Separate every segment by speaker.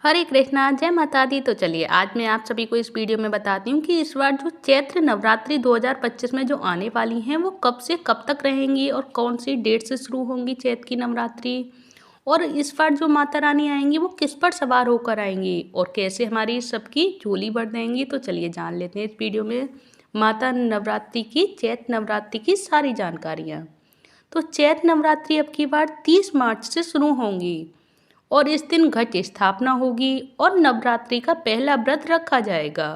Speaker 1: हरे कृष्णा, जय माता दी। तो चलिए आज मैं आप सभी को इस वीडियो में बताती हूँ कि इस बार जो चैत्र नवरात्रि 2025 में जो आने वाली हैं वो कब से कब तक रहेंगी और कौन सी डेट से शुरू होंगी चैत्र की नवरात्रि। और इस बार जो माता रानी आएंगी वो किस पर सवार होकर आएंगी और कैसे हमारी सबकी झोली भर देंगी। तो चलिए जान लेते हैं इस वीडियो में माता नवरात्रि की, चैत्र नवरात्रि की सारी जानकारियाँ। तो चैत्र नवरात्रि अब की बार 30 मार्च से शुरू होंगी और इस दिन घट स्थापना होगी और नवरात्रि का पहला व्रत रखा जाएगा।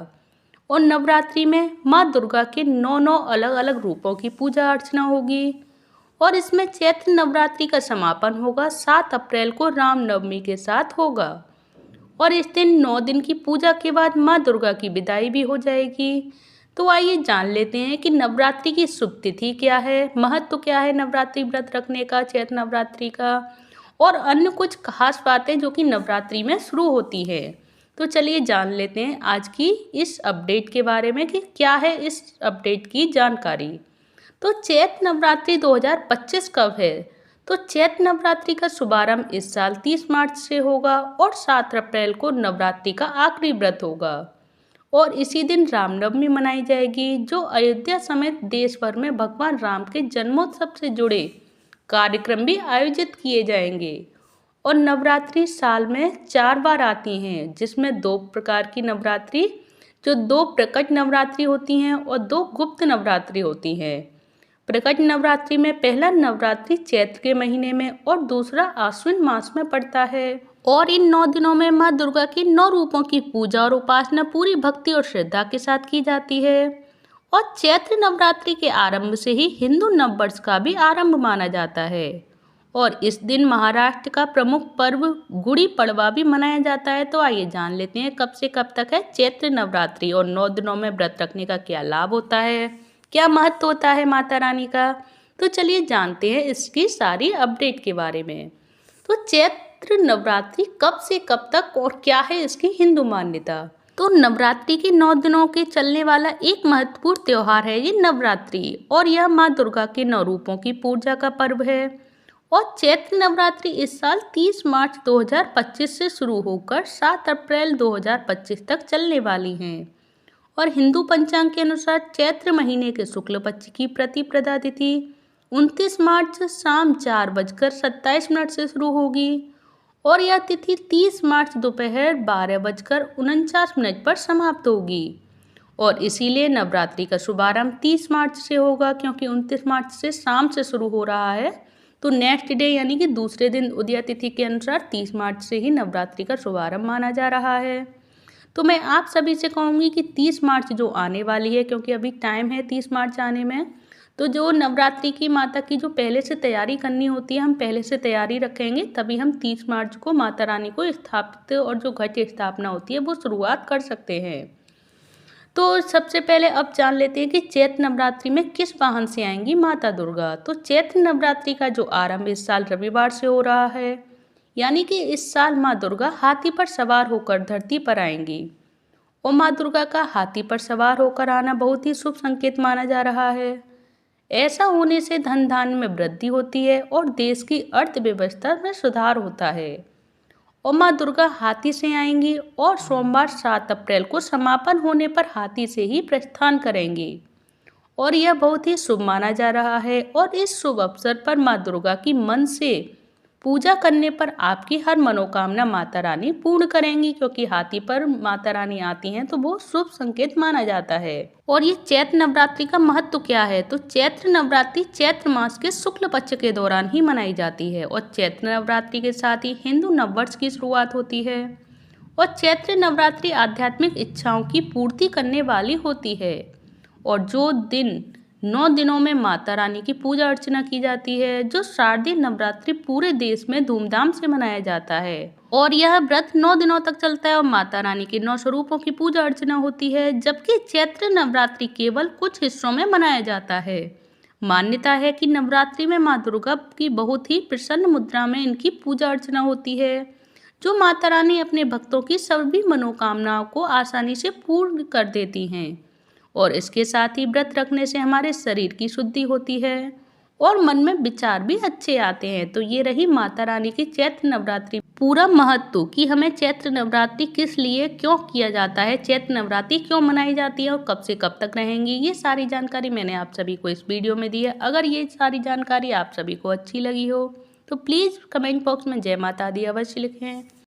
Speaker 1: और नवरात्रि में माँ दुर्गा के 9 अलग अलग रूपों की पूजा अर्चना होगी। और इसमें चैत्र नवरात्रि का समापन होगा 7 अप्रैल को रामनवमी के साथ होगा। और इस दिन 9 दिन की पूजा के बाद माँ दुर्गा की विदाई भी हो जाएगी। तो आइए जान लेते हैं कि नवरात्रि की शुभ तिथि क्या है, महत्व क्या है नवरात्रि व्रत रखने का, चैत्र नवरात्रि का, और अन्य कुछ खास बातें जो कि नवरात्रि में शुरू होती है। तो चलिए जान लेते हैं आज की इस अपडेट के बारे में कि क्या है इस अपडेट की जानकारी। तो चैत्र नवरात्रि 2025 कब है? तो चैत्र नवरात्रि का शुभारंभ इस साल 30 मार्च से होगा और 7 अप्रैल को नवरात्रि का आखिरी व्रत होगा। और इसी दिन रामनवमी मनाई जाएगी, जो अयोध्या समेत देश भर में भगवान राम के जन्मोत्सव से जुड़े कार्यक्रम भी आयोजित किए जाएंगे। और नवरात्रि साल में 4 बार आती हैं, जिसमें 2 प्रकार की नवरात्रि, जो 2 प्रकट नवरात्रि होती हैं और 2 गुप्त नवरात्रि होती हैं। प्रकट नवरात्रि में पहला नवरात्रि चैत्र के महीने में और दूसरा आश्विन मास में पड़ता है। और इन 9 दिनों में माँ दुर्गा की 9 रूपों की पूजा और उपासना पूरी भक्ति और श्रद्धा के साथ की जाती है। और चैत्र नवरात्रि के आरंभ से ही हिंदू नववर्ष का भी आरंभ माना जाता है। और इस दिन महाराष्ट्र का प्रमुख पर्व गुड़ी पड़वा भी मनाया जाता है। तो आइए जान लेते हैं कब से कब तक है चैत्र नवरात्रि और 9 दिनों में व्रत रखने का क्या लाभ होता है, क्या महत्व होता है माता रानी का। तो चलिए जानते हैं इसकी सारी अपडेट के बारे में। तो चैत्र नवरात्रि कब से कब तक और क्या है इसकी हिंदू मान्यता। तो नवरात्रि के 9 दिनों के चलने वाला एक महत्वपूर्ण त्योहार है ये नवरात्रि, और यह माँ दुर्गा के 9 रूपों की पूजा का पर्व है। और चैत्र नवरात्रि इस साल 30 मार्च 2025 से शुरू होकर 7 अप्रैल 2025 तक चलने वाली हैं। और हिंदू पंचांग के अनुसार चैत्र महीने के शुक्ल पक्ष की प्रतिपदा तिथि 29 मार्च शाम 4:27 से शुरू होगी और यह तिथि 30 मार्च दोपहर 12:49 पर समाप्त होगी। और इसीलिए नवरात्रि का शुभारंभ 30 मार्च से होगा, क्योंकि 29 मार्च से शाम से शुरू हो रहा है। तो नेक्स्ट डे यानी कि दूसरे दिन उदया तिथि के अनुसार 30 मार्च से ही नवरात्रि का शुभारंभ माना जा रहा है। तो मैं आप सभी से कहूँगी कि 30 मार्च जो आने वाली है, क्योंकि अभी टाइम है 30 मार्च आने में, तो जो नवरात्रि की माता की जो पहले से तैयारी करनी होती है, हम पहले से तैयारी रखेंगे, तभी हम 30 मार्च को माता रानी को स्थापित और जो घट स्थापना होती है वो शुरुआत कर सकते हैं। तो सबसे पहले अब जान लेते हैं कि चैत्र नवरात्रि में किस वाहन से आएंगी माता दुर्गा। तो चैत्र नवरात्रि का जो आरंभ इस साल रविवार से हो रहा है, यानी कि इस साल माँ दुर्गा हाथी पर सवार होकर धरती पर आएंगी। और माँ दुर्गा का हाथी पर सवार होकर आना बहुत ही शुभ संकेत माना जा रहा है। ऐसा होने से धन धान्य में वृद्धि होती है और देश की अर्थव्यवस्था में सुधार होता है। और माँ दुर्गा हाथी से आएंगी और सोमवार 7 अप्रैल को समापन होने पर हाथी से ही प्रस्थान करेंगी। और यह बहुत ही शुभ माना जा रहा है। और इस शुभ अवसर पर माँ दुर्गा की मन से पूजा करने पर आपकी हर मनोकामना माता रानी पूर्ण करेंगी, क्योंकि हाथी पर माता रानी आती हैं तो वो शुभ संकेत माना जाता है। और ये चैत्र नवरात्रि का महत्व क्या है। तो चैत्र नवरात्रि चैत्र मास के शुक्ल पक्ष के दौरान ही मनाई जाती है और चैत्र नवरात्रि के साथ ही हिंदू नववर्ष की शुरुआत होती है। और चैत्र नवरात्रि आध्यात्मिक इच्छाओं की पूर्ति करने वाली होती है। और जो दिन 9 दिनों में माता रानी की पूजा अर्चना की जाती है, जो शारदीय नवरात्रि पूरे देश में धूमधाम से मनाया जाता है। और यह व्रत 9 दिनों तक चलता है और माता रानी के 9 स्वरूपों की पूजा अर्चना होती है, जबकि चैत्र नवरात्रि केवल कुछ हिस्सों में मनाया जाता है। मान्यता है कि नवरात्रि में माँ दुर्गा की बहुत ही प्रसन्न मुद्रा में इनकी पूजा अर्चना होती है, जो माता रानी अपने भक्तों की सभी मनोकामनाओं को आसानी से पूर्ण कर देती हैं। और इसके साथ ही व्रत रखने से हमारे शरीर की शुद्धि होती है और मन में विचार भी अच्छे आते हैं। तो ये रही माता रानी की चैत्र नवरात्रि पूरा महत्व कि हमें चैत्र नवरात्रि किस लिए क्यों किया जाता है, चैत्र नवरात्रि क्यों मनाई जाती है और कब से कब तक रहेंगी। ये सारी जानकारी मैंने आप सभी को इस वीडियो में दी है। अगर ये सारी जानकारी आप सभी को अच्छी लगी हो तो प्लीज़ कमेंट बॉक्स में जय माता दी अवश्य लिखें।